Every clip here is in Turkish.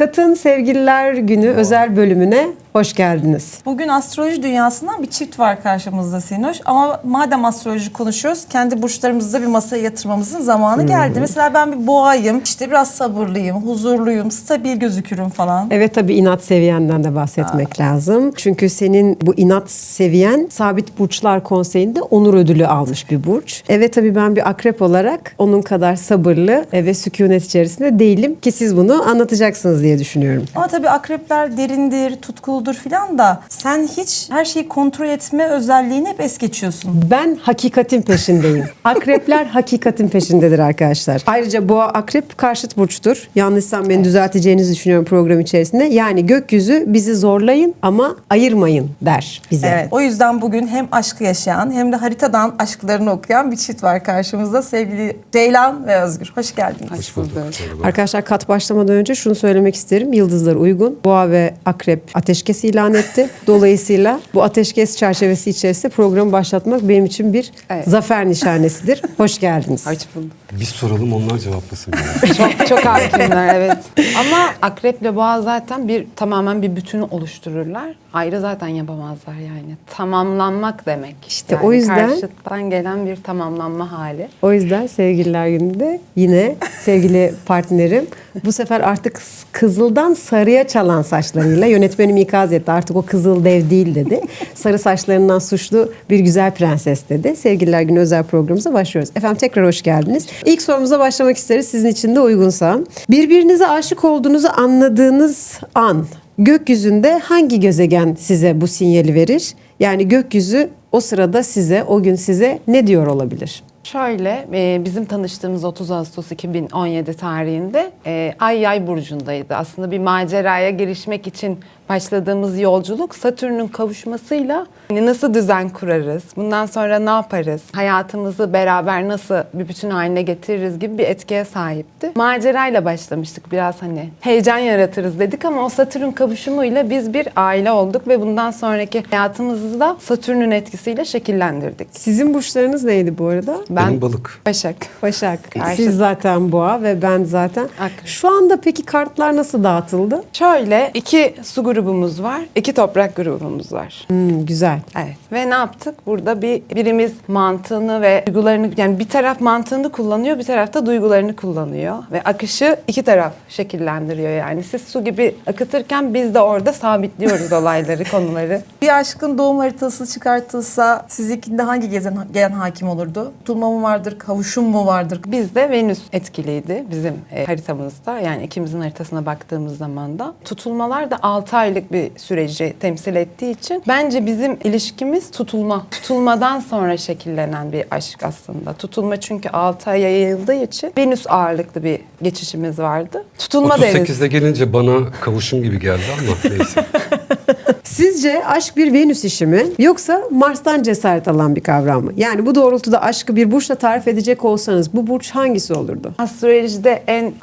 Fıtrat'ın Sevgililer Günü özel bölümüne hoş geldiniz. Bugün astroloji dünyasından bir çift var karşımızda Sinoş. Ama madem astroloji konuşuyoruz, kendi burçlarımızı da bir masaya yatırmamızın zamanı geldi. Mesela ben bir boğayım, işte biraz sabırlıyım, huzurluyum, stabil gözükürüm falan. Evet, tabii inat seviyenden de bahsetmek lazım. Çünkü senin bu inat seviyen Sabit Burçlar Konseyi'nde onur ödülü almış bir burç. Evet, tabii ben bir akrep olarak onun kadar sabırlı ve sükunet içerisinde değilim ki siz bunu anlatacaksınız diye düşünüyorum. Ama tabii akrepler derindir, tutkuludur filan da sen hiç her şeyi kontrol etme özelliğini hep es geçiyorsun. Ben hakikatin peşindeyim. Akrepler hakikatin peşindedir arkadaşlar. Ayrıca boğa akrep karşıt burçtur. Yanlışsam beni düzelteceğinizi düşünüyorum program içerisinde. Yani gökyüzü bizi zorlayın ama ayırmayın der bize. Evet. O yüzden bugün hem aşkı yaşayan hem de haritadan aşklarını okuyan bir çift var karşımızda. Sevgili Ceylan ve Özgür. Hoş geldiniz. Hoş bulduk. Arkadaşlar, kat başlamadan önce şunu söylemek isterim. Yıldızlar uygun. Boğa ve akrep ateşkes ilan etti. Dolayısıyla bu ateşkes çerçevesi içerisinde programı başlatmak benim için bir zafer nişanesidir. Hoş geldiniz. Hoş bulduk. Biz soralım, onlar cevaplasın. Çok hakimler, evet. Ama akreple boğa zaten tamamen bir bütünü oluştururlar. Ayrı zaten yapamazlar yani. Tamamlanmak demek. İşte yani o yüzden- karşıttan gelen bir tamamlanma hali. O yüzden Sevgililer Günü'nde yine sevgili partnerim bu sefer artık kızıldan sarıya çalan saçlarıyla yönetmenim ikaz etti. Artık o kızıl dev değil dedi. Sarı saçlarından suçlu bir güzel prenses dedi. Sevgililer Günü özel programımıza başlıyoruz. Efendim, tekrar hoş geldiniz. İlk sorumuza başlamak isteriz, sizin için de uygunsa. Birbirinize aşık olduğunuzu anladığınız an gökyüzünde hangi gezegen size bu sinyali verir? Yani gökyüzü o sırada size, o gün size ne diyor olabilir? Şöyle, bizim tanıştığımız 30 Ağustos 2017 tarihinde Ay Yay burcundaydı. Aslında bir maceraya girişmek için başladığımız yolculuk Satürn'ün kavuşmasıyla nasıl düzen kurarız, bundan sonra ne yaparız, hayatımızı beraber nasıl bir bütün haline getiririz gibi bir etkiye sahipti. Macerayla başlamıştık, biraz heyecan yaratırız dedik ama o Satürn kavuşumuyla biz bir aile olduk ve bundan sonraki hayatımızı da Satürn'ün etkisiyle şekillendirdik. Sizin burçlarınız neydi bu arada? Benim balık. Başak. Başak. Karşıt. Siz zaten boğa ve ben zaten. Akrep. Şu anda peki kartlar nasıl dağıtıldı? Şöyle 2 su grubumuz var, 2 toprak grubumuz var. Güzel. Evet. Ve ne yaptık? Burada birimiz mantığını ve duygularını, yani bir taraf mantığını kullanıyor, bir taraf da duygularını kullanıyor. Ve akışı iki taraf şekillendiriyor yani. Siz su gibi akıtırken biz de orada sabitliyoruz olayları, konuları. Bir aşkın doğum haritası çıkartılsa sizinkinde hangi gezegen hakim olurdu? Tutulma mı vardır, kavuşum mu vardır? Bizde Venüs etkiliydi bizim haritamızda. Yani ikimizin haritasına baktığımız zaman da. Tutulmalar da 6 aylık bir süreci temsil ettiği için bence bizim ilişkimiz tutulma. Tutulmadan sonra şekillenen bir aşk aslında. Tutulma çünkü 6 aya yayıldığı için Venüs ağırlıklı bir geçişimiz vardı. Tutulma deriz. 38'de gelince bana kavuşum gibi geldi ama neyse. Sizce aşk bir Venüs işi mi yoksa Mars'tan cesaret alan bir kavram mı? Yani bu doğrultuda aşkı bir burçla tarif edecek olsanız bu burç hangisi olurdu? Astrolojide en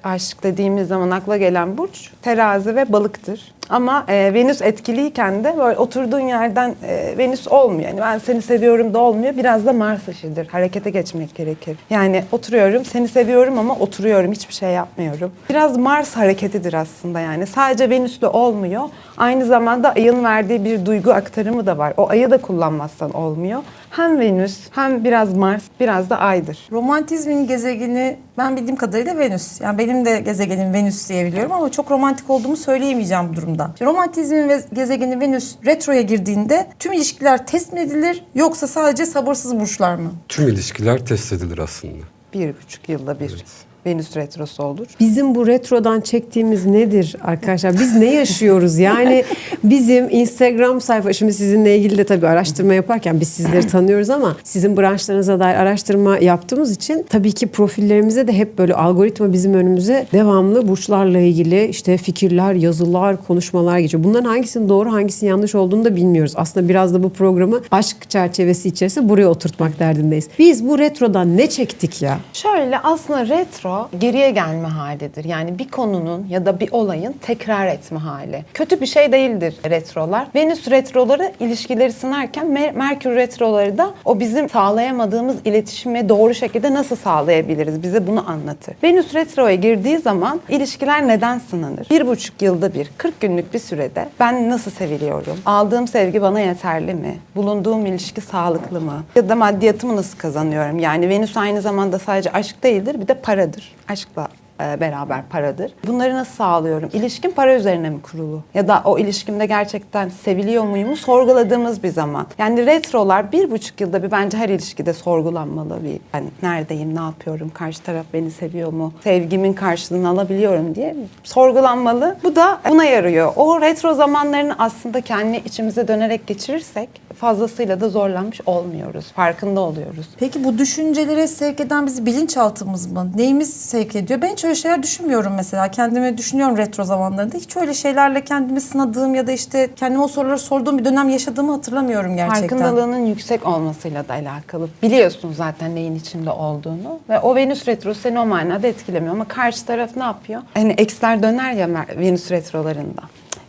aşk dediğimiz zaman akla gelen burç terazi ve balıktır. Ama Venüs etkiliyken de böyle oturduğun yerden Venüs olmuyor. Yani ben seni seviyorum da olmuyor. Biraz da Mars işidir. Harekete geçmek gerekir. Yani oturuyorum, seni seviyorum ama oturuyorum. Hiçbir şey yapmıyorum. Biraz Mars hareketidir aslında yani. Sadece Venüs'le olmuyor. Aynı zamanda ayın verdiği bir duygu aktarımı da var. O ayı da kullanmazsan olmuyor. Hem Venüs hem biraz Mars, biraz da Ay'dır. Romantizmin gezegeni ben bildiğim kadarıyla Venüs. Yani benim de gezegenim Venüs diyebiliyorum ama çok romantik olduğumu söyleyemeyeceğim bu durumda. Romantizmin gezegeni Venüs retroya girdiğinde tüm ilişkiler test mi edilir yoksa sadece sabırsız burçlar mı? Tüm ilişkiler test edilir aslında. 1,5 yılda bir Venüs retrosu olur. Bizim bu retrodan çektiğimiz nedir arkadaşlar? Biz ne yaşıyoruz? Yani bizim Instagram sayfa, şimdi sizinle ilgili de tabii araştırma yaparken biz sizleri tanıyoruz ama sizin branşlarınıza dair araştırma yaptığımız için tabii ki profillerimize de hep böyle algoritma bizim önümüze devamlı burçlarla ilgili işte fikirler, yazılar, konuşmalar geçiyor. Bunların hangisinin doğru, hangisinin yanlış olduğunu da bilmiyoruz. Aslında biraz da bu programı aşk çerçevesi içerisinde buraya oturtmak derdindeyiz. Biz bu retrodan ne çektik ya? Şöyle aslında retro retro geriye gelme halidir. Yani bir konunun ya da bir olayın tekrar etme hali. Kötü bir şey değildir retrolar. Venüs retroları ilişkileri sınarken Merkür retroları da o bizim sağlayamadığımız iletişimi doğru şekilde nasıl sağlayabiliriz? Bize bunu anlatır. Venüs retroya girdiği zaman ilişkiler neden sınanır? 1,5 yılda bir, 40 günlük bir sürede ben nasıl seviliyorum? Aldığım sevgi bana yeterli mi? Bulunduğum ilişki sağlıklı mı? Ya da maddiyatımı nasıl kazanıyorum? Yani Venüs aynı zamanda sadece aşk değildir, bir de paradır. Aşkla beraber paradır. Bunları nasıl sağlıyorum? İlişkim para üzerine mi kurulu? Ya da o ilişkimde gerçekten seviliyor muyumu sorguladığımız bir zaman. Yani retrolar 1,5 yılda bir bence her ilişkide sorgulanmalı. Ben neredeyim, ne yapıyorum, karşı taraf beni seviyor mu, sevgimin karşılığını alabiliyorum diye sorgulanmalı. Bu da buna yarıyor. O retro zamanlarını aslında kendi içimize dönerek geçirirsek fazlasıyla da zorlanmış olmuyoruz. Farkında oluyoruz. Peki bu düşüncelere sevk eden bizi bilinçaltımız mı? Neyimiz sevk ediyor? Ben hiç öyle şeyler düşünmüyorum mesela. Kendimi düşünüyorum retro zamanlarında. Hiç öyle şeylerle kendimi sınadığım ya da işte kendime o soruları sorduğum bir dönem yaşadığımı hatırlamıyorum gerçekten. Farkındalığının yüksek olmasıyla da alakalı. Biliyorsun zaten neyin içinde olduğunu ve o Venüs retrosu seni o manada etkilemiyor ama karşı taraf ne yapıyor? Hani eksler döner ya Venüs retrolarında.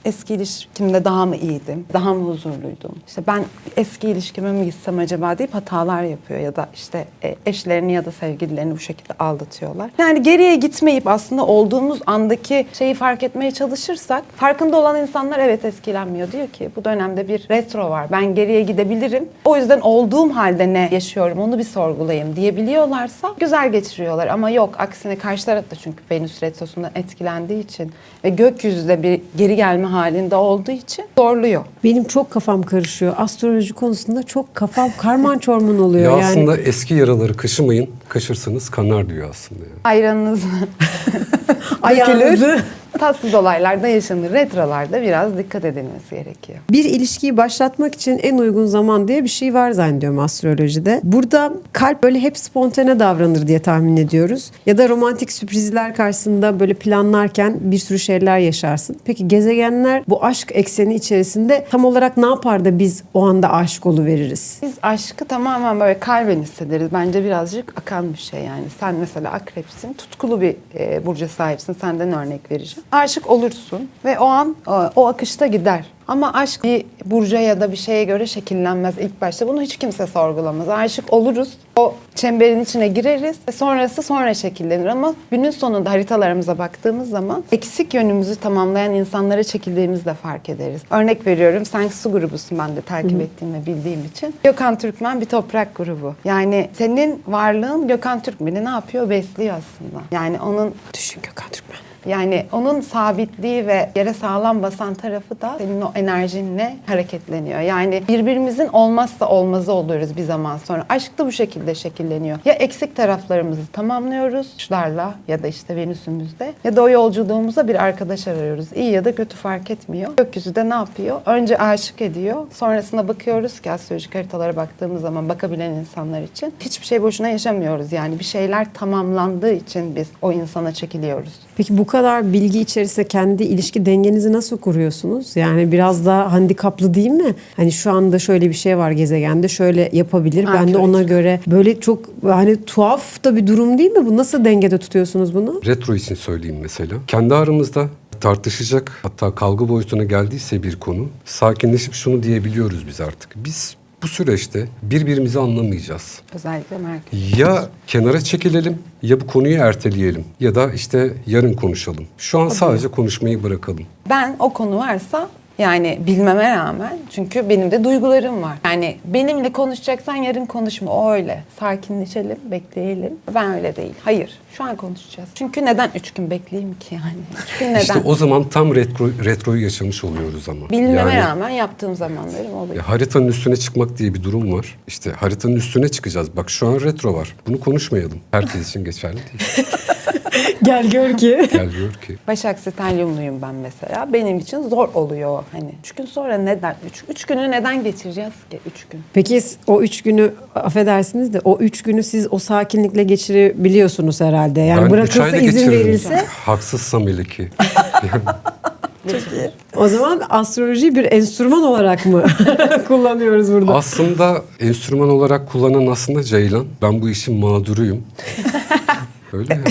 Eski ilişkimde daha mı iyiydim? Daha mı huzurluydum? İşte ben eski ilişkime mi gitsem acaba deyip hatalar yapıyor ya da işte eşlerini ya da sevgililerini bu şekilde aldatıyorlar. Yani geriye gitmeyip aslında olduğumuz andaki şeyi fark etmeye çalışırsak farkında olan insanlar evet etkilenmiyor. Diyor ki bu dönemde bir retro var. Ben geriye gidebilirim. O yüzden olduğum halde ne yaşıyorum onu bir sorgulayayım diyebiliyorlarsa güzel geçiriyorlar. Ama yok aksine karşı taraf da çünkü Venüs retrosundan etkilendiği için ve gökyüzünde bir geri gelme halinde olduğu için zorluyor. Benim çok kafam karışıyor. Astroloji konusunda çok kafam karman çorman oluyor. Ya yani aslında eski yaraları kaşımayın, kaşırsanız kanar diyor aslında. Yani. Ayranınız ayağınızı tatsız olaylarda yaşanır. Retrolarda biraz dikkat edilmesi gerekiyor. bir ilişkiyi başlatmak için en uygun zaman diye bir şey var zannediyorum astrolojide. Burada kalp böyle hep spontane davranır diye tahmin ediyoruz. Ya da romantik sürprizler karşısında böyle planlarken bir sürü şeyler yaşarsın. Peki gezegenler bu aşk ekseni içerisinde tam olarak ne yapar da biz o anda aşık oluveririz? Biz aşkı tamamen böyle kalben hissederiz. Bence birazcık akan bir şey yani. Sen mesela akrepsin, tutkulu bir burca sahipsin. Senden örnek vereceğim. Aşık olursun ve o an o akışta gider. Ama aşk bir burca ya da bir şeye göre şekillenmez ilk başta. Bunu hiç kimse sorgulamaz. Aşık oluruz, o çemberin içine gireriz ve sonrası sonra şekillenir. Ama günün sonunda haritalarımıza baktığımız zaman eksik yönümüzü tamamlayan insanlara çekildiğimizi de fark ederiz. Örnek veriyorum, sen su grubusun ben de takip ettiğim ve bildiğim için. Gökhan Türkmen bir toprak grubu. Yani senin varlığın Gökhan Türkmen'i ne yapıyor? Besliyor aslında. Yani onun... Düşün Gökhan Türkmen. Yani onun sabitliği ve yere sağlam basan tarafı da senin o enerjinle hareketleniyor. Yani birbirimizin olmazsa olmazı oluyoruz bir zaman sonra. Aşk da bu şekilde şekilleniyor. Ya eksik taraflarımızı tamamlıyoruz kuşlarla ya da işte Venüs'ümüzde ya da o yolculuğumuza bir arkadaş arıyoruz. İyi ya da kötü fark etmiyor. Gökyüzü de ne yapıyor? Önce aşık ediyor. Sonrasında bakıyoruz ki astrolojik haritalara baktığımız zaman bakabilen insanlar için hiçbir şey boşuna yaşamıyoruz. Yani bir şeyler tamamlandığı için biz o insana çekiliyoruz. Peki bu kadar bilgi içerisinde kendi ilişki dengenizi nasıl kuruyorsunuz? Yani biraz daha handikaplı değil mi? Hani şu anda şöyle bir şey var gezegende, şöyle yapabilir. Ben de ona göre böyle çok hani tuhaf da bir durum değil mi? Bu nasıl dengede tutuyorsunuz bunu? Retro için söyleyeyim mesela. Kendi aramızda tartışacak, hatta kavga boyutuna geldiyse bir konu, sakinleşip şunu diyebiliyoruz biz artık. Biz bu süreçte birbirimizi anlamayacağız. Özellikle Merkür. Ya kenara çekilelim ya bu konuyu erteleyelim ya da işte yarın konuşalım. Şu an sadece konuşmayı bırakalım. Ben o konu varsa yani bilmeme rağmen çünkü benim de duygularım var. Yani benimle konuşacaksan yarın konuşma o öyle. Sakinleşelim, bekleyelim. Ben öyle değil. Hayır. Şu an konuşacağız. Çünkü neden 3 gün bekleyeyim ki yani? 3 gün neden? İşte o zaman tam retroyu yaşamış oluyoruz ama. Bilmeme Yani, rağmen yaptığım zamanlarım oluyor. haritanın üstüne çıkmak diye bir durum var. İşte haritanın üstüne çıkacağız. Bak şu an retro var. Bunu konuşmayalım. Herkes için geçerli değil. Gel gör ki. Gel gör ki. Başak Stelyumluyum ben mesela. Benim için zor oluyor. Hani 3 gün sonra neden? 3 günü neden geçireceğiz ki 3 gün? Peki o 3 günü affedersiniz de o 3 günü siz o sakinlikle geçirebiliyorsunuz herhalde. Yani Ben 3 bırakılsa ayda izin geçiririm. verilse. Haksızsam hele ki. O zaman astrolojiyi bir enstrüman olarak mı kullanıyoruz burada? Aslında enstrüman olarak kullanan aslında Ceylan. Ben bu işin mağduruyum. Öyle yani.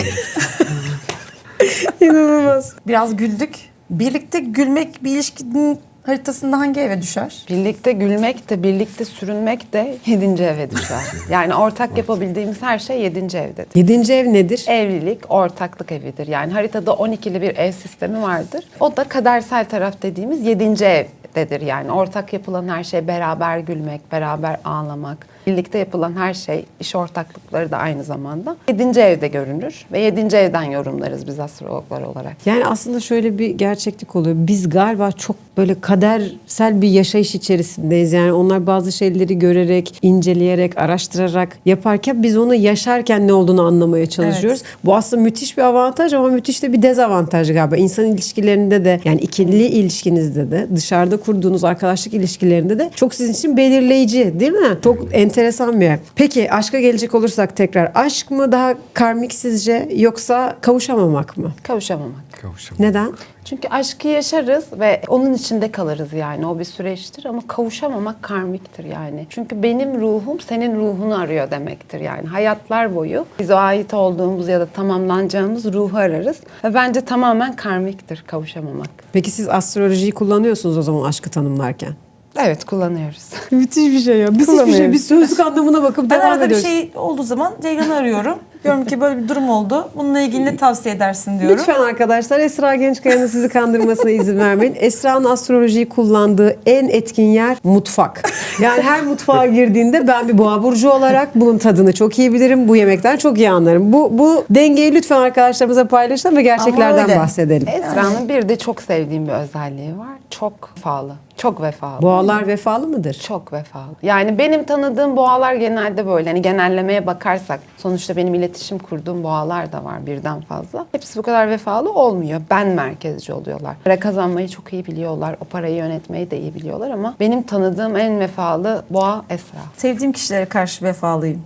İnanılmaz. Biraz güldük. Birlikte gülmek bir ilişkinin haritasında hangi eve düşer? Birlikte gülmek de, birlikte sürünmek de 7. eve düşer. Yani ortak yapabildiğimiz her şey 7. evdedir. 7. ev nedir? Evlilik ortaklık evidir. Yani haritada 12'li bir ev sistemi vardır. O da kadersel taraf dediğimiz 7. evdedir. Yani ortak yapılan her şey beraber gülmek, beraber ağlamak. Birlikte yapılan her şey, iş ortaklıkları da aynı zamanda 7. evde görünür ve 7. evden yorumlarız biz astrologlar olarak. Yani aslında şöyle bir gerçeklik oluyor. Biz galiba çok böyle kadersel bir yaşayış içerisindeyiz. Yani onlar bazı şeyleri görerek, inceleyerek, araştırarak yaparken biz onu yaşarken ne olduğunu anlamaya çalışıyoruz. Bu aslında müthiş bir avantaj ama müthiş de bir dezavantaj galiba. İnsan ilişkilerinde de, yani ikili ilişkinizde de, dışarıda kurduğunuz arkadaşlık ilişkilerinde de çok sizin için belirleyici, değil mi? Çok enteresan bir yer. Peki aşka gelecek olursak tekrar, aşk mı daha karmik sizce yoksa kavuşamamak mı? Kavuşamamak. Kavuşamam. Neden? Çünkü aşkı yaşarız ve onun içinde kalırız yani. O bir süreçtir ama kavuşamamak karmiktir yani. Çünkü benim ruhum senin ruhunu arıyor demektir yani. Hayatlar boyu biz o ait olduğumuz ya da tamamlanacağımız ruhu ararız. Ve bence tamamen karmiktir kavuşamamak. Peki siz astrolojiyi kullanıyorsunuz o zaman aşkı tanımlarken. Evet, kullanıyoruz. Müthiş bir şey ya. Biz hiçbir şey, Kullanıyoruz. biz sözlük anlamına bakıp Ben devam arada bir ediyoruz. şey olduğu zaman Ceylan'ı arıyorum. Diyorum ki böyle bir durum oldu. Bununla ilgili ne tavsiye edersin diyorum. Lütfen arkadaşlar Esra Gençkaya'nın sizi kandırmasına izin vermeyin. Esra'nın astrolojiyi kullandığı en etkin yer mutfak. Yani her mutfağa girdiğinde ben bir boğa burcu olarak bunun tadını çok iyi bilirim. Bu yemekten çok iyi anlarım. Bu dengeyi lütfen arkadaşlarımıza paylaşalım ve gerçeklerden öyle. bahsedelim. Esra'nın bir de çok sevdiğim bir özelliği var. Çok vefalı. Çok vefalı. Boğalar vefalı mıdır? Çok vefalı. Yani benim tanıdığım boğalar genelde böyle. Hani genellemeye bakarsak sonuçta benim iletişim kurduğum boğalar da var birden fazla. Hepsi bu kadar vefalı olmuyor. Ben merkezci oluyorlar. Para kazanmayı çok iyi biliyorlar. O parayı yönetmeyi de iyi biliyorlar ama benim tanıdığım en vefalı boğa Esra. Sevdiğim kişilere karşı vefalıyım.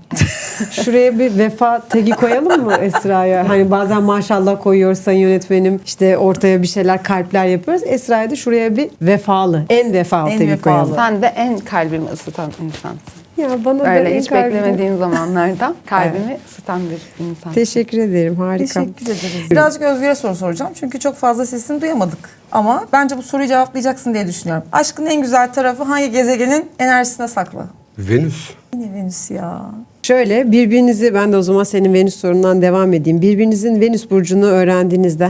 Şuraya bir vefa tagi koyalım mı Esra'ya? Hani bazen maşallah koyuyoruz sayın yönetmenim. İşte ortaya bir şeyler, kalpler yapıyoruz. Esra'ya da şuraya bir vefalı, en vefalı En tagi vefalı. koyalım. Sen de en kalbimi ısıtan insansın. Ya bana da Öyle en hiç kalbim- beklemediğim zamanlarda kalbimi ısıtan bir insan. Teşekkür ederim. Harika. Teşekkür ederiz. Birazcık Özgür'e soru soracağım. Çünkü çok fazla sesini duyamadık. Ama bence bu soruyu cevaplayacaksın diye düşünüyorum. Aşkın en güzel tarafı hangi gezegenin enerjisine saklı? Venüs. Yine Venüs ya. Şöyle birbirinizi, ben de o zaman senin Venüs sorundan devam edeyim. Birbirinizin Venüs burcunu öğrendiğinizde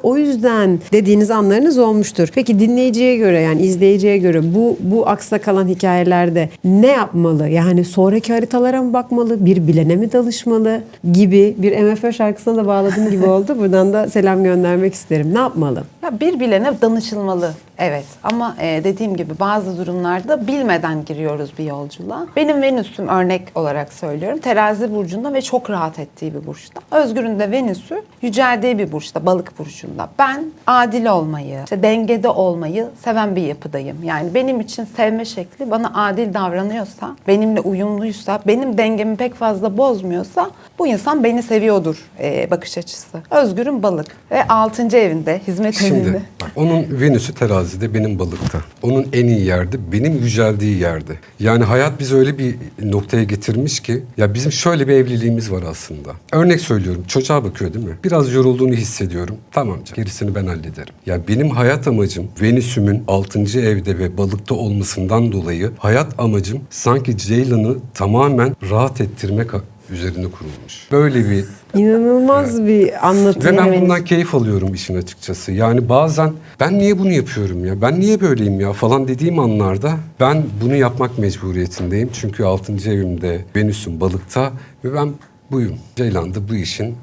o yüzden dediğiniz anlarınız olmuştur. Peki dinleyiciye göre, yani izleyiciye göre bu aksa kalan hikayelerde ne yapmalı? Yani sonraki haritalara mı bakmalı? Bir bilene mi danışmalı? Gibi bir MFÖ şarkısına da bağladığım gibi oldu. Buradan da selam göndermek isterim. Ne yapmalı? Ya bir bilene danışılmalı. Evet ama dediğim gibi bazı durumlarda bilmeden giriyoruz bir yolculuğa. Benim Venüs'üm örnek olarak söylüyorum. Terazi burcunda ve çok rahat ettiği bir burçta. Özgür'ün de Venüs'ü yüceldiği bir burçta, balık burcunda. Ben adil olmayı, işte dengede olmayı seven bir yapıdayım. Yani benim için sevme şekli bana adil davranıyorsa, benimle uyumluysa, benim dengemi pek fazla bozmuyorsa bu insan beni seviyordur bakış açısı. Özgür'ün balık ve 6. evinde, hizmet evinde. Şimdi bak, onun Venüs'ü terazide, benim balıkta. Onun en iyi yerde, benim yüceldiği yerde. Yani hayat bizi öyle bir noktaya getirmiş ki, ya bizim şöyle bir evliliğimiz var aslında. Örnek söylüyorum, çocuğa bakıyor değil mi? Biraz yorulduğunu hissediyorum. Tamam canım, gerisini ben hallederim. Ya benim hayat amacım Venüs'ümün 6. evde ve balıkta olmasından dolayı hayat amacım sanki Ceylan'ı tamamen rahat ettirmek üzerine kurulmuş. Böyle bir İnanılmaz bir anlatım. ve ben bundan keyif alıyorum işin açıkçası. Yani bazen ben niye bunu yapıyorum ya? Ben niye böyleyim ya falan dediğim anlarda ben bunu yapmak mecburiyetindeyim. Çünkü 6. evimde Venüs'ün balıkta ve ben buyum. Ceylan da bu işin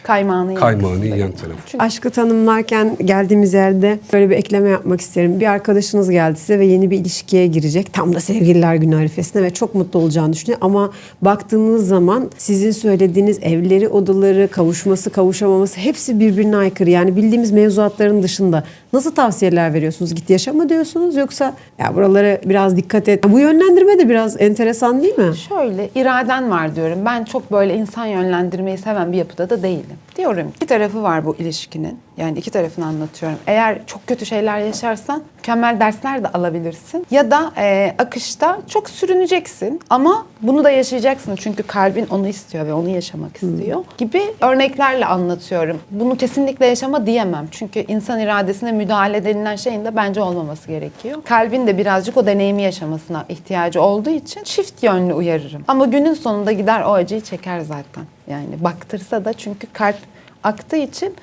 Kaymağını yiyen tarafı. Aşkı tanımlarken geldiğimiz yerde böyle bir ekleme yapmak isterim. Bir arkadaşınız geldi size ve yeni bir ilişkiye girecek. Tam da sevgililer günü arifesinde ve çok mutlu olacağını düşünüyor. Ama baktığınız zaman sizin söylediğiniz evleri, odaları, kavuşması, kavuşamaması hepsi birbirine aykırı. Yani bildiğimiz mevzuatların dışında. Nasıl tavsiyeler veriyorsunuz? Git yaşa mı diyorsunuz yoksa ya buralara biraz dikkat et. Bu yönlendirme de biraz enteresan değil mi? Şöyle iraden var diyorum. Ben çok böyle insan yönlendirmeyi seven bir yapıda da değilim. Diyorum ki bir tarafı var bu ilişkinin. Yani iki tarafını anlatıyorum. Eğer çok kötü şeyler yaşarsan mükemmel dersler de alabilirsin. Ya da akışta çok sürüneceksin ama bunu da yaşayacaksın. Çünkü kalbin onu istiyor ve onu yaşamak istiyor gibi örneklerle anlatıyorum. Bunu kesinlikle yaşama diyemem. Çünkü insan iradesine müdahale denilen şeyin de bence olmaması gerekiyor. Kalbin de birazcık o deneyimi yaşamasına ihtiyacı olduğu için çift yönlü uyarırım. Ama günün sonunda gider o acıyı çeker zaten. Yani baktırsa da, çünkü kalp aktığı için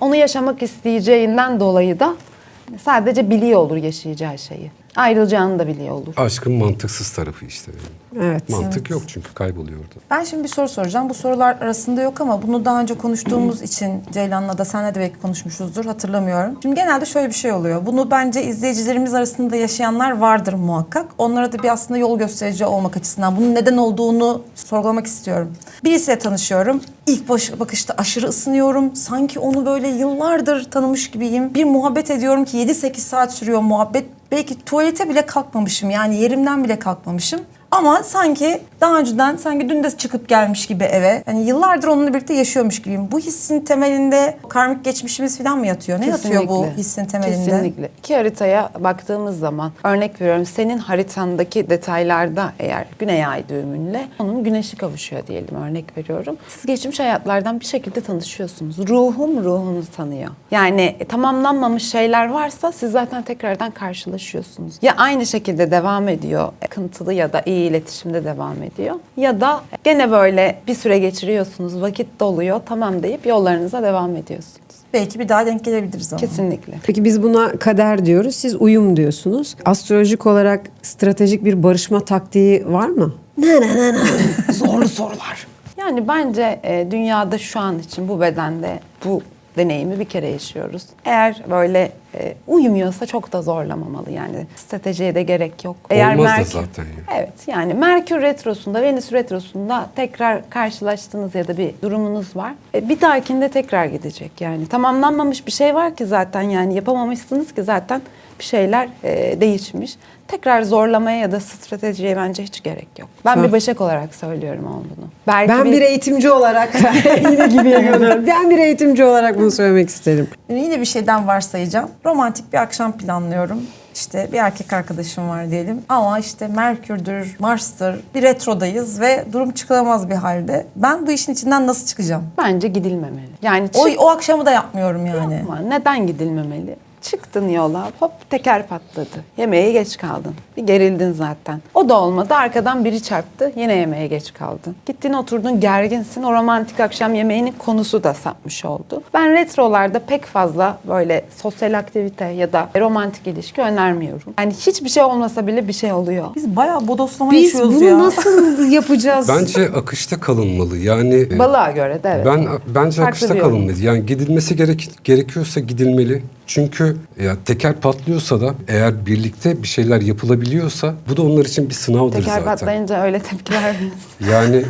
onu yaşamak isteyeceğinden dolayı da sadece biliyor olur yaşayacağı şeyi. Ayrılacağını da biliyor olur. Aşkın mantıksız tarafı işte. Evet. Mantık yok çünkü kayboluyordu. Ben şimdi bir soru soracağım. Bu sorular arasında yok ama bunu daha önce konuştuğumuz için Ceylan'la da senle de belki konuşmuşuzdur, hatırlamıyorum. Şimdi genelde şöyle bir şey oluyor. Bunu bence izleyicilerimiz arasında yaşayanlar vardır muhakkak. Onlara da bir aslında yol gösterici olmak açısından bunun neden olduğunu sorgulamak istiyorum. Birisiyle tanışıyorum. İlk bakışta aşırı ısınıyorum. Sanki onu böyle yıllardır tanımış gibiyim. Bir muhabbet ediyorum ki 7-8 saat sürüyor muhabbet. Belki tuvalete bile kalkmamışım, yani yerimden bile kalkmamışım. Ama sanki daha önceden, sanki dün de çıkıp gelmiş gibi eve. Yani yıllardır onunla birlikte yaşıyormuş gibiyim. Bu hissin temelinde karmik geçmişimiz falan mı yatıyor? Ne yatıyor bu hissin temelinde? Kesinlikle. İki haritaya baktığımız zaman, örnek veriyorum, senin haritandaki detaylarda eğer Güney Ay düğümünle onun güneşi kavuşuyor diyelim, örnek veriyorum. Siz geçmiş hayatlardan bir şekilde tanışıyorsunuz. Ruhum ruhunuzu tanıyor. Yani tamamlanmamış şeyler varsa siz zaten tekrardan karşılaşıyorsunuz. Ya aynı şekilde devam ediyor, akıntılı ya da iyi iletişimde devam ediyor. Ya da gene böyle bir süre geçiriyorsunuz, vakit doluyor, tamam deyip yollarınıza devam ediyorsunuz. Belki bir daha denk gelebiliriz ama. Kesinlikle. Peki biz buna kader diyoruz, siz uyum diyorsunuz. Astrolojik olarak stratejik bir barışma taktiği var mı? Zorlu sorular. Yani bence dünyada şu an için bu bedende bu deneyimi bir kere yaşıyoruz. Eğer böyle uyumuyorsa çok da zorlamamalı, yani stratejiye de gerek yok. Eğer Olmaz da zaten yani. Evet, yani Merkür retrosunda, Venüs retrosunda tekrar karşılaştığınız ya da bir durumunuz var. Bir dahakinde tekrar gidecek yani. Tamamlanmamış bir şey var ki zaten, yani yapamamışsınız ki zaten, bir şeyler değişmiş. Tekrar zorlamaya ya da stratejiye bence hiç gerek yok. Ben bir Başak olarak söylüyorum ama bunu. Belki Ben bir eğitimci olarak yine gibiye görüyorum. Ben bir eğitimci olarak bunu söylemek isterim. Yine bir şeyden varsayacağım. Romantik bir akşam planlıyorum. İşte bir erkek arkadaşım var diyelim. Ama işte Merkür'dür, Mars'tır, bir retrodayız ve durum çıkılamaz bir halde. Ben bu işin içinden nasıl çıkacağım? Bence gidilmemeli. Yani O akşamı da yapmıyorum yani. Ama neden gidilmemeli? Çıktın yola, hop teker patladı. Yemeğe geç kaldın. Bir gerildin zaten. O da olmadı, arkadan biri çarptı, yine yemeğe geç kaldın. Gittin oturdun, gerginsin. O romantik akşam yemeğinin konusu da sapmış oldu. Ben retrolarda pek fazla böyle sosyal aktivite ya da romantik ilişki önermiyorum. Yani hiçbir şey olmasa bile bir şey oluyor. Biz bayağı bodoslama Biz yaşıyoruz bunu ya. nasıl yapacağız? Bence akışta kalınmalı. Yani Balığa göre de evet. bence Farklı akışta bir yorum. kalınmalı. Yani gidilmesi gerekiyorsa gidilmeli. Çünkü ya teker patlıyorsa da, eğer birlikte bir şeyler yapılabiliyorsa, bu da onlar için bir sınavdır Teker zaten. patlayınca öyle tepkiler veriyorsun. Yani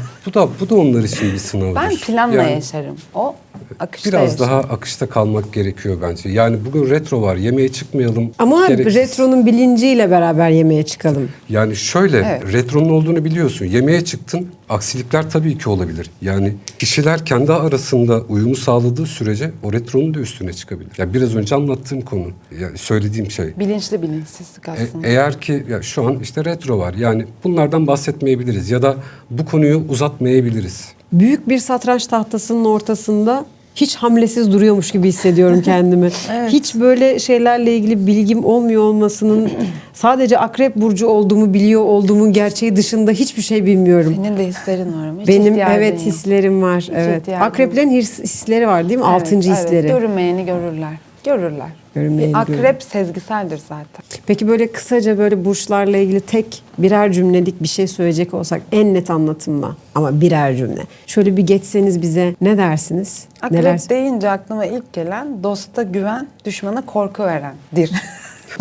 bu da onlar için bir sınavdır. Ben planla Yani yaşarım. O akışta biraz yaşarım. daha akışta kalmak gerekiyor bence. Yani bugün retro var, yemeğe çıkmayalım. Ama gereksiz. retronun bilinciyle beraber yemeğe çıkalım. Yani şöyle, Evet. retronun olduğunu biliyorsun. Yemeğe çıktın, aksilikler tabii ki olabilir. Yani kişiler kendi arasında uyumu sağladığı sürece o retronun da üstüne çıkabilir. Yani biraz önce anlattığım konu, yani söylediğim şey. Bilinçli bilinçsizlik aslında. Eğer ki ya şu an işte retro var. Yani bunlardan bahsetmeyebiliriz ya da bu konuyu uzatmayabiliriz. Büyük bir satranç tahtasının ortasında hiç hamlesiz duruyormuş gibi hissediyorum kendimi. Hiç böyle şeylerle ilgili bilgim olmuyor olmasının, sadece Akrep Burcu olduğumu biliyor olduğumun gerçeği dışında hiçbir şey bilmiyorum. Senin de hislerin var mı? Hiç Benim ihtiyacın evet yok. hislerim var. Evet. ihtiyacın Akreplerin hisleri var değil mi? Evet, Altıncı evet. hisleri. Görünmeyeni görürler. Görürler. Görünmeyeni Bir akrep sezgiseldir zaten. Peki böyle kısaca böyle burçlarla ilgili tek birer cümlelik bir şey söyleyecek olsak, en net anlatımla ama birer cümle. Şöyle bir geçseniz bize, ne dersiniz? Akrep deyince aklıma ilk gelen dosta güven, düşmana korku verendir.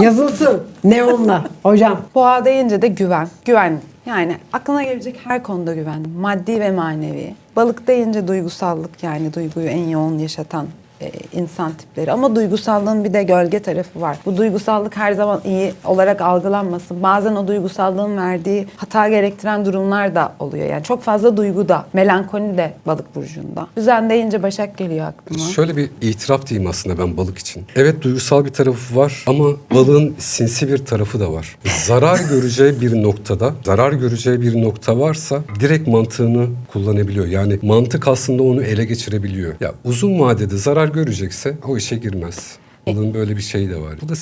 Yazılsın neonla hocam. Boğa deyince de güven, güvenlik. Yani aklına gelecek her konuda güven, maddi ve manevi. Balık deyince duygusallık, yani duyguyu en yoğun yaşatan insan tipleri. Ama duygusallığın bir de gölge tarafı var. Bu duygusallık her zaman iyi olarak algılanmasın. Bazen o duygusallığın verdiği hata gerektiren durumlar da oluyor. Yani çok fazla duygu da, melankoli de balık burcunda. Düzen deyince Başak geliyor aklıma. Şöyle bir itiraf diyeyim aslında ben balık için. Evet, duygusal bir tarafı var ama balığın sinsi bir tarafı da var. Zarar göreceği bir nokta varsa direkt mantığını kullanabiliyor. Yani mantık aslında onu ele geçirebiliyor. Ya uzun vadede zarar görecekse o işe girmez. Balığın böyle bir şeyi de var. Bu da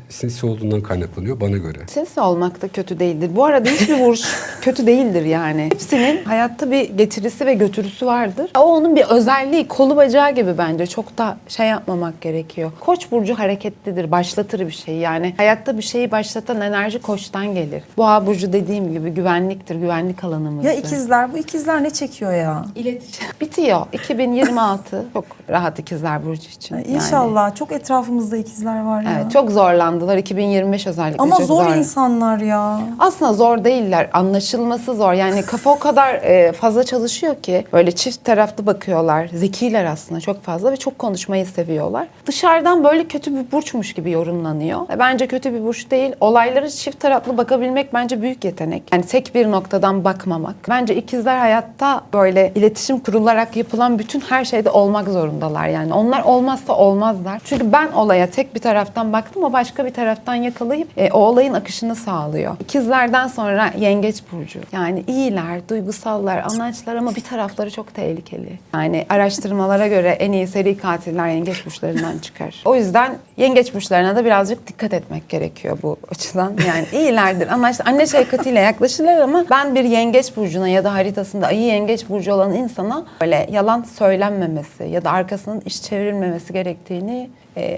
sinsi olduğundan kaynaklanıyor bana göre. Sinsi olmak da kötü değildir. Bu arada hiçbir burç kötü değildir yani. Hepsinin hayatta bir getirisi ve götürüsü vardır. O onun bir özelliği, kolu bacağı gibi bence. Çok da şey yapmamak gerekiyor. Koç burcu hareketlidir, başlatır bir şeyi. Yani hayatta bir şeyi başlatan enerji Koç'tan gelir. Boğa burcu dediğim gibi güvenliktir, güvenlik alanımızdır. Ya ikizler, bu ikizler ne çekiyor ya? İletişim. Bitiyor. 2026 çok rahat ikizler burcu için. İnşallah. Çok etrafımızda ikizler var ya. Evet, çok zorlandılar. 2025 özellikle Ama çok zor insanlar ya. Aslında zor değiller. Anlaşılması zor. Yani kafa o kadar fazla çalışıyor ki böyle çift taraflı bakıyorlar. Zekiler aslında çok fazla ve çok konuşmayı seviyorlar. Dışarıdan böyle kötü bir burçmuş gibi yorumlanıyor. Bence kötü bir burç değil. Olayları çift taraflı bakabilmek bence büyük yetenek. Yani tek bir noktadan bakmamak. Bence ikizler hayatta böyle iletişim kurularak yapılan bütün her şeyde olmak zorundalar. Yani onlar olmazsa olmazlar. Çünkü ben olaya tek bir taraftan baktım, o başka bir taraftan yakalayıp o olayın akışını sağlıyor. İkizlerden sonra Yengeç burcu. Yani iyiler, duygusallar, anaçlar ama bir tarafları çok tehlikeli. Yani araştırmalara göre en iyi seri katiller Yengeç burçlarından çıkar. O yüzden Yengeç burçlarına da birazcık dikkat etmek gerekiyor bu açıdan. Yani iyilerdir, anaçlar, anne şefkatiyle yaklaşırlar ama ben bir Yengeç burcuna ya da haritasında ayı Yengeç burcu olan insana böyle yalan söylenmemesi ya da arkasının iş çevrilmemesi gerektiğini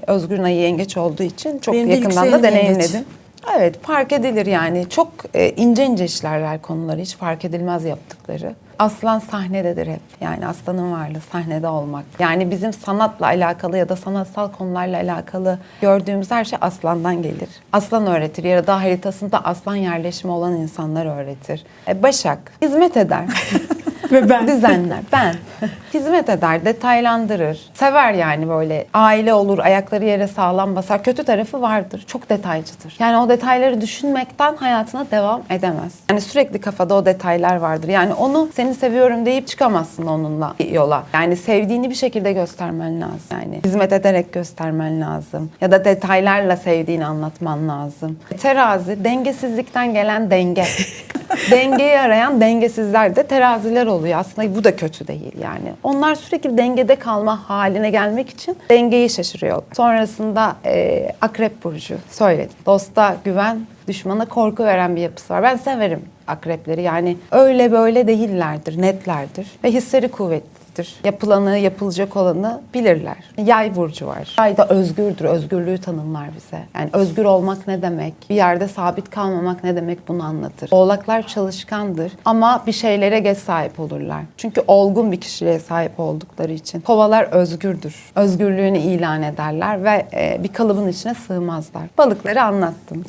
Özgür'ün ayı Yengeç olduğu için çok Benim de yakından da yükselenim deneyimledim. Yengeç. Evet, fark edilir yani. Çok ince ince işlerler konuları. Hiç fark edilmez yaptıkları. Aslan sahnededir hep. Yani aslanın varlığı sahnede olmak. Yani bizim sanatla alakalı ya da sanatsal konularla alakalı gördüğümüz her şey aslandan gelir. Aslan öğretir ya da haritasında aslan yerleşimi olan insanlar öğretir. Başak hizmet eder. Ve ben. Düzenler. Ben. Hizmet eder, detaylandırır. Sever yani böyle. Aile olur, ayakları yere sağlam basar. Kötü tarafı vardır. Çok detaycıdır. Yani o detayları düşünmekten hayatına devam edemez. Yani sürekli kafada o detaylar vardır. Yani onu seni seviyorum deyip çıkamazsın onunla yola. Yani sevdiğini bir şekilde göstermen lazım. Yani hizmet ederek göstermen lazım. Ya da detaylarla sevdiğini anlatman lazım. Terazi, dengesizlikten gelen denge. Dengeyi arayan dengesizler de teraziler oluyor. Aslında bu da kötü değil yani. Onlar sürekli dengede kalma haline gelmek için dengeyi şaşırıyor. Sonrasında Akrep burcu söyledim. Dosta güven, düşmana korku veren bir yapısı var. Ben severim akrepleri. Yani öyle böyle değillerdir, netlerdir ve hisleri kuvvetlidir. Yapılanı, yapılacak olanı bilirler. Yay burcu var. Yay da özgürdür, özgürlüğü tanımlar bize. Yani özgür olmak ne demek? Bir yerde sabit kalmamak ne demek bunu anlatır. Oğlaklar çalışkandır ama bir şeylere geç sahip olurlar. Çünkü olgun bir kişiliğe sahip oldukları için. Kovalar özgürdür. Özgürlüğünü ilan ederler ve bir kalıbın içine sığmazlar. Balıkları anlattım.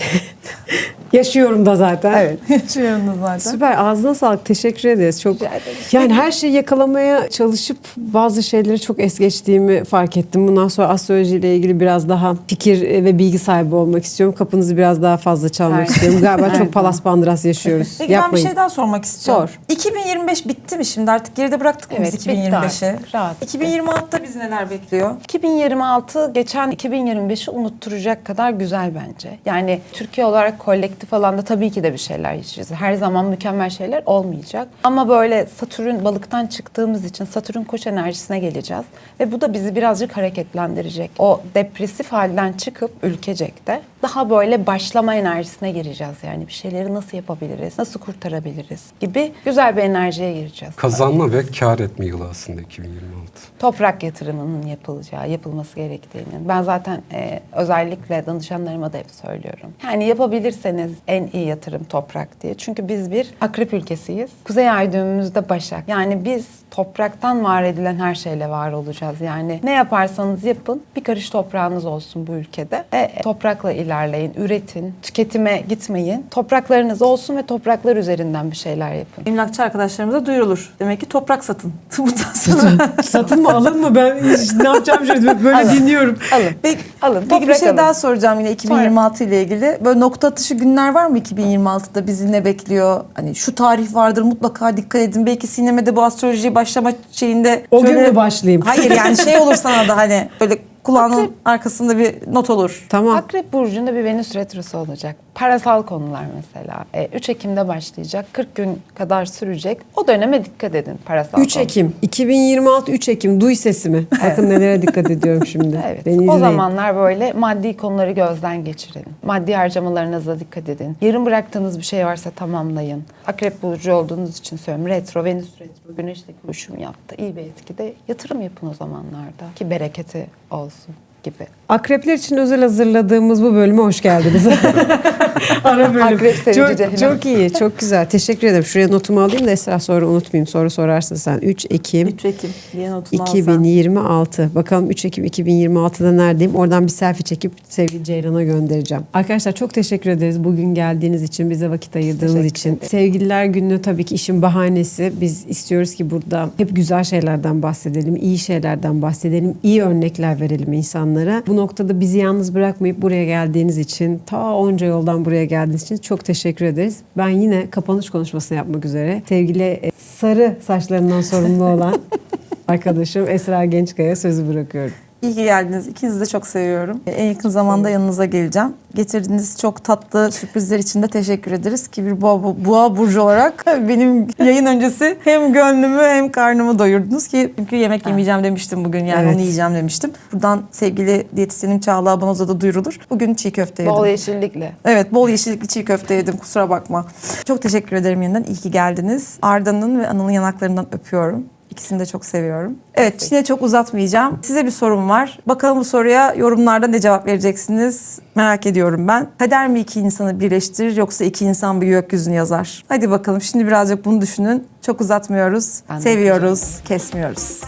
Yaşıyorum da zaten. Evet. Yaşıyorum da zaten. Süper. Ağzına sağlık. Teşekkür ederiz. Çok Rica ederim. yani her şeyi yakalamaya çalışıp bazı şeyleri çok es geçtiğimi fark ettim. Bundan sonra astrolojiyle ilgili biraz daha fikir ve bilgi sahibi olmak istiyorum. Kapınızı biraz daha fazla çalmak Evet. istiyorum. Galiba Evet. çok palas pandıras yaşıyoruz. Peki ben bir şey daha sormak istiyorum. Sor. 2025 bitti mi şimdi? Artık geride bıraktık mı Evet, biz bitti 2025'i? artık, rahat. 2026'da bizi neler bekliyor? 2026 geçen 2025'i unutturacak kadar güzel bence. Yani Türkiye olarak kolektif alanda tabii ki de bir şeyler yaşayacağız. Her zaman mükemmel şeyler olmayacak. Ama böyle Satürn balıktan çıktığımız için Satürn Koç enerjisine geleceğiz. Ve bu da bizi birazcık hareketlendirecek. O depresif halden çıkıp ülkecekte daha böyle başlama enerjisine gireceğiz. Yani bir şeyleri nasıl yapabiliriz, nasıl kurtarabiliriz gibi güzel bir enerjiye gireceğiz. Kazanma ve kâr etme yılı aslında 2026. Toprak yatırımının yapılması gerektiğini. Ben zaten özellikle danışanlarıma da hep söylüyorum. Yani yapabilirseniz en iyi yatırım toprak diye. Çünkü biz bir akrep ülkesiyiz. Kuzey ay düğümümüzde Başak. Yani biz topraktan topraktan var edilen her şeyle var olacağız. Yani ne yaparsanız yapın bir karış toprağınız olsun bu ülkede. Ve toprakla ilerleyin, üretin, tüketime gitmeyin. Topraklarınız olsun ve topraklar üzerinden bir şeyler yapın. Emlakçı arkadaşlarımıza duyurulur. Demek ki toprak satın. Bundan sonra. Satın mı alın mı, ben hiç ne yapacağım şöyle böyle dinliyorum. Alın. Peki, Alın. peki Toprak bir şey alın. daha soracağım yine 2026 ile ilgili. Böyle nokta atışı günler var mı 2026'da, bizi ne bekliyor? Hani şu tarih vardır, mutlaka dikkat edin. Belki sinemede bu astrolojiye başlama şeyinde O gün şöyle- mü başlayayım? Hayır yani şey olur sana da hani böyle kulağının arkasında bir not olur. Tamam. Akrep Burcu'nda bir Venüs Retrosu olacak. Parasal konular mesela. 3 Ekim'de başlayacak. 40 gün kadar sürecek. O döneme dikkat edin parasal 3 konular. Ekim 2026 3 Ekim duy sesimi. Bakın nelere dikkat ediyorum şimdi. Evet. Beni O izleyin. zamanlar böyle maddi konuları gözden geçirin. Maddi harcamalarınıza dikkat edin. Yarım bıraktığınız bir şey varsa tamamlayın. Akrep burcu olduğunuz için söylüyorum. Retro, Venüs retro, Güneş'teki uyuşum yaptı. İyi bir etkide. Yatırım yapın o zamanlarda. Ki bereketi olsun gibi. Akrepler için özel hazırladığımız bu bölüme hoş geldiniz. Ara bölüm. Akrep sevici çok, cehennem. çok iyi, çok güzel. Teşekkür ederim. Şuraya notumu alayım da Esra sonra unutmayayım. Sonra sorarsın sen. 3 Ekim 3 Ekim diye notunu alsan. 2026. Bakalım 3 Ekim 2026'da neredeyim? Oradan bir selfie çekip sevgili Ceylan'a göndereceğim. Arkadaşlar çok teşekkür ederiz bugün geldiğiniz için, bize vakit ayırdığınız için. Sevgililer Günü tabii ki işin bahanesi. Biz istiyoruz ki burada hep güzel şeylerden bahsedelim, iyi şeylerden bahsedelim, iyi örnekler verelim insanlara. Bu noktada bizi yalnız bırakmayıp buraya geldiğiniz için, ta onca yoldan buraya geldiğiniz için çok teşekkür ederiz. Ben yine kapanış konuşmasını yapmak üzere sevgili sarı saçlarından sorumlu olan arkadaşım Esra Gençkaya sözü bırakıyorum. İyi ki geldiniz. İkinizi de çok seviyorum. En yakın zamanda yanınıza geleceğim. Getirdiğiniz çok tatlı sürprizler için de teşekkür ederiz ki bir boğa burcu olarak benim yayın öncesi hem gönlümü hem karnımı doyurdunuz ki çünkü yemek yemeyeceğim demiştim bugün, yani Evet. onu yiyeceğim demiştim. Buradan sevgili diyetisyenim Çağla Abanoz'a da duyurulur. Bugün çiğ köfte yedim. Bol yeşillikle. Evet, bol yeşillikli çiğ köfte yedim, kusura bakma. Çok teşekkür ederim yeniden. İyi ki geldiniz. Arda'nın ve Anıl'ın yanaklarından öpüyorum. İkisini de çok seviyorum. Evet, yine çok uzatmayacağım. Size bir sorum var. Bakalım bu soruya yorumlarda ne cevap vereceksiniz? Merak ediyorum ben. Kader mi iki insanı birleştirir yoksa iki insan bir gökyüzünü yazar? Hadi bakalım şimdi birazcık bunu düşünün. Çok uzatmıyoruz. Ben de Seviyoruz, kesmiyoruz.